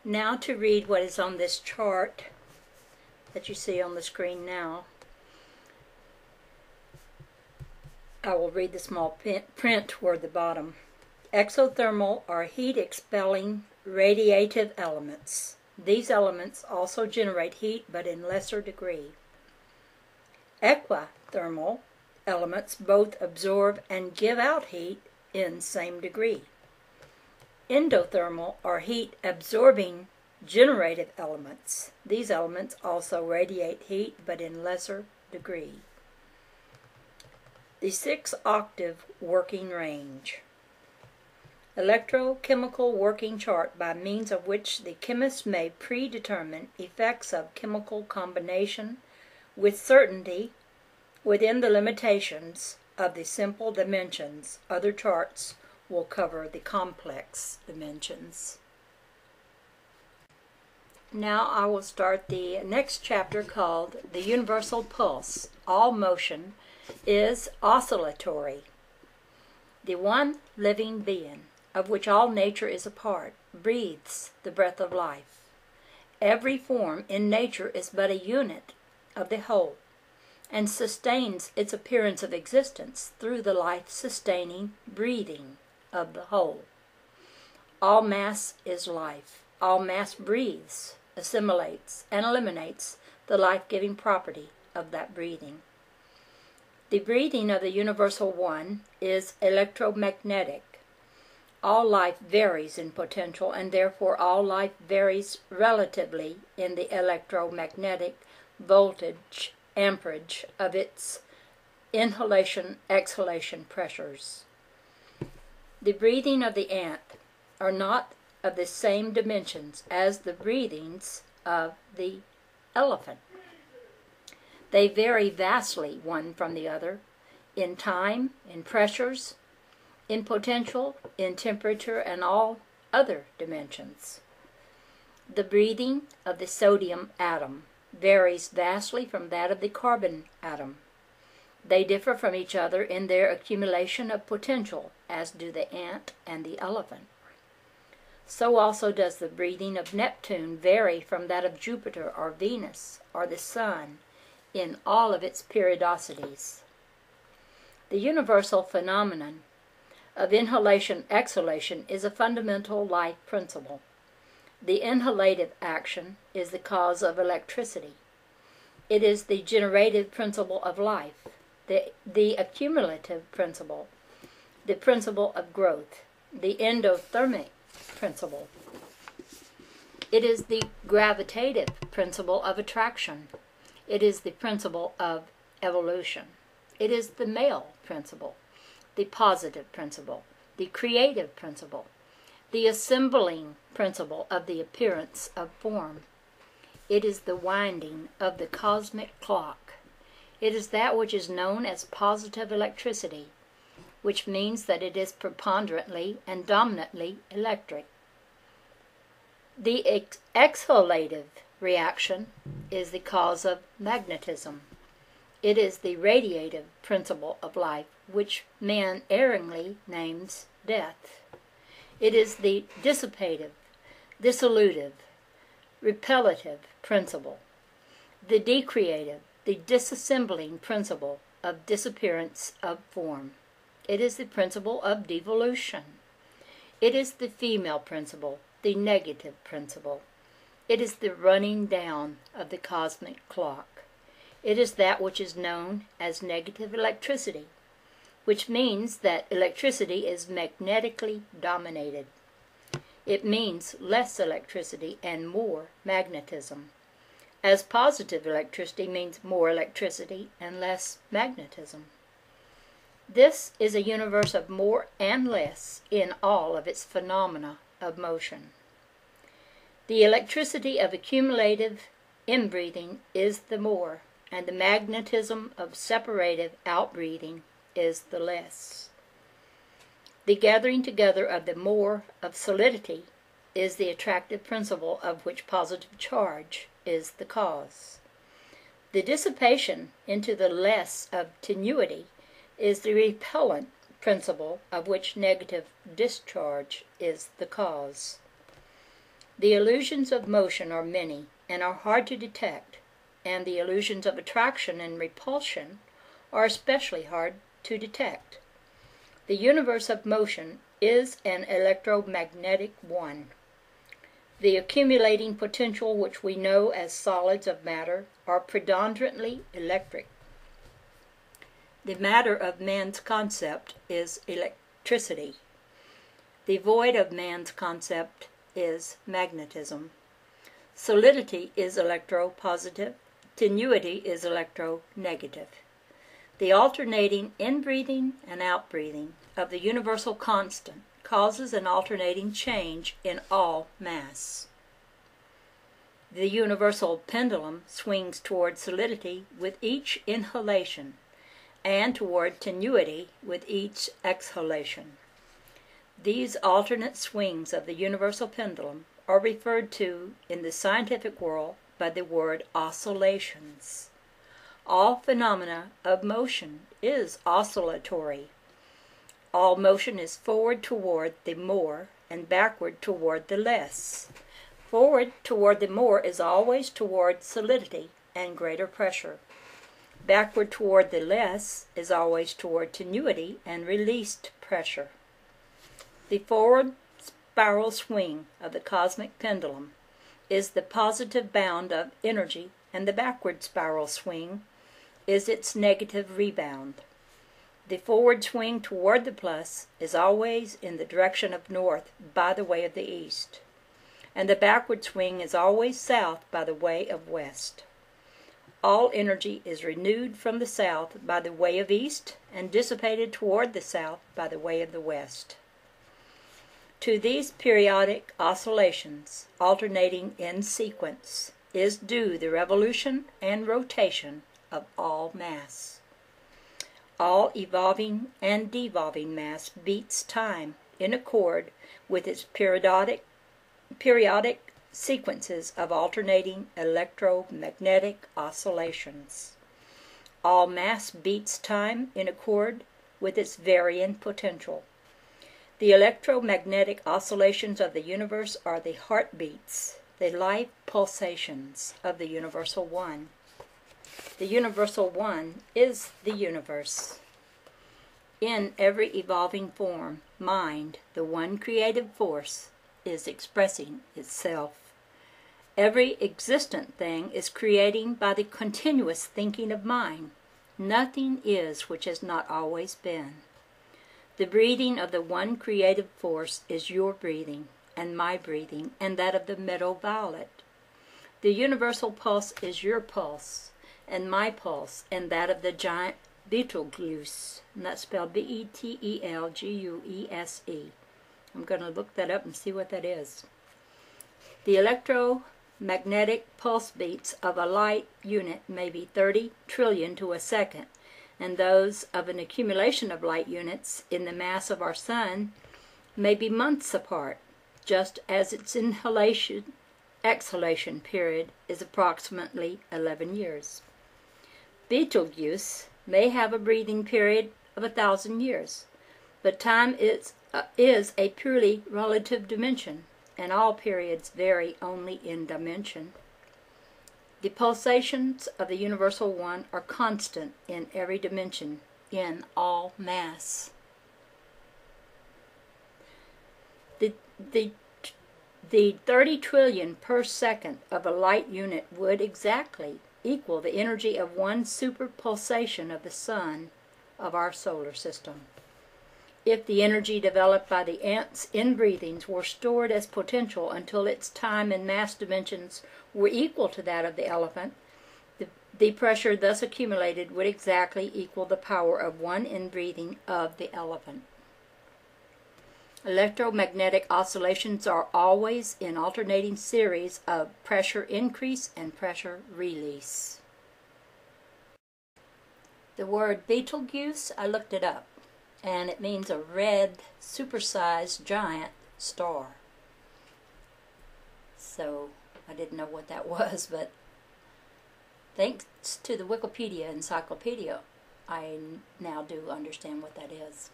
Now to read what is on this chart that you see on the screen now. I will read the small print toward the bottom. Exothermal are heat-expelling radiative elements. These elements also generate heat, but in lesser degree. Equithermal elements both absorb and give out heat in same degree. Endothermal are heat-absorbing generative elements. These elements also radiate heat, but in lesser degree. The 6-octave working range. Electrochemical working chart by means of which the chemist may predetermine effects of chemical combination with certainty within the limitations of the simple dimensions. Other charts will cover the complex dimensions. Now I will start the next chapter called The Universal Pulse. All motion is oscillatory. The one living being, of which all nature is a part, breathes the breath of life. Every form in nature is but a unit of the whole, and sustains its appearance of existence through the life-sustaining breathing of the whole. All mass is life. All mass breathes, assimilates, and eliminates the life-giving property of that breathing. The breathing of the universal one is electromagnetic. All life varies in potential, and therefore all life varies relatively in the electromagnetic voltage amperage of its inhalation-exhalation pressures. The breathing of the ant are not of the same dimensions as the breathings of the elephant. They vary vastly one from the other, in time, in pressures, in potential, in temperature, and all other dimensions. The breathing of the sodium atom varies vastly from that of the carbon atom. They differ from each other in their accumulation of potential, as do the ant and the elephant. So also does the breathing of Neptune vary from that of Jupiter or Venus or the Sun in all of its periodicities. The universal phenomenon of inhalation-exhalation is a fundamental life principle. The inhalative action is the cause of electricity. It is the generative principle of life, the accumulative principle, the principle of growth, the endothermic principle. It is the gravitative principle of attraction. It is the principle of evolution. It is the male principle, the positive principle, the creative principle, the assembling principle of the appearance of form. It is the winding of the cosmic clock. It is that which is known as positive electricity, which means that it is preponderantly and dominantly electric. The exhalative reaction is the cause of magnetism. It is the radiative principle of life, which man erringly names death. It is the dissipative, dissolutive, repellative principle, the decreative, the disassembling principle of disappearance of form. It is the principle of devolution. It is the female principle, the negative principle. It is the running down of the cosmic clock. It is that which is known as negative electricity, which means that electricity is magnetically dominated. It means less electricity and more magnetism, as positive electricity means more electricity and less magnetism. This is a universe of more and less in all of its phenomena of motion. The electricity of accumulative inbreathing is the more, and the magnetism of separative outbreathing is the less. The gathering together of the more of solidity is the attractive principle of which positive charge is the cause. The dissipation into the less of tenuity is the repellent principle of which negative discharge is the cause. The illusions of motion are many and are hard to detect, and the illusions of attraction and repulsion are especially hard to detect. The universe of motion is an electromagnetic one. The accumulating potential which we know as solids of matter are predominantly electric. The matter of man's concept is electricity. The void of man's concept is magnetism. Solidity is electropositive. Tenuity is electronegative. The alternating in-breathing and out-breathing of the universal constant causes an alternating change in all mass. The universal pendulum swings toward solidity with each inhalation and toward tenuity with each exhalation. These alternate swings of the universal pendulum are referred to in the scientific world by the word oscillations. All phenomena of motion is oscillatory. All motion is forward toward the more and backward toward the less. Forward toward the more is always toward solidity and greater pressure. Backward toward the less is always toward tenuity and released pressure. The forward spiral swing of the cosmic pendulum is the positive bound of energy, and the backward spiral swing is its negative rebound. The forward swing toward the plus is always in the direction of north by the way of the east, and the backward swing is always south by the way of west. All energy is renewed from the south by the way of east and dissipated toward the south by the way of the west. To these periodic oscillations, alternating in sequence, is due the revolution and rotation of all mass. All evolving and devolving mass beats time in accord with its periodic sequences of alternating electromagnetic oscillations. All mass beats time in accord with its varying potential. The electromagnetic oscillations of the universe are the heartbeats, the life pulsations of the Universal One. The Universal One is the universe. In every evolving form, mind, the one creative force, is expressing itself. Every existent thing is creating by the continuous thinking of mind. Nothing is which has not always been. The breathing of the one creative force is your breathing, and my breathing, and that of the meadow violet. The universal pulse is your pulse, and my pulse, and that of the giant Betelgeuse, and that's spelled Betelgeuse. I'm going to look that up and see what that is. The electromagnetic pulse beats of a light unit may be 30 trillion to a second, and those of an accumulation of light units in the mass of our sun may be months apart, just as its inhalation-exhalation period is approximately 11 years. Betelgeuse may have a breathing period of 1,000 years, but time is a purely relative dimension, and all periods vary only in dimension. The pulsations of the Universal One are constant in every dimension, in all mass. The 30 trillion per second of a light unit would exactly equal the energy of one super pulsation of the sun of our solar system. If the energy developed by the ant's inbreathings were stored as potential until its time and mass dimensions were equal to that of the elephant, the pressure thus accumulated would exactly equal the power of one inbreathing of the elephant. Electromagnetic oscillations are always in alternating series of pressure increase and pressure release. The word Betelgeuse, I looked it up, and it means a red, supersized giant star. So I didn't know what that was, but thanks to the Wikipedia encyclopedia, I now do understand what that is.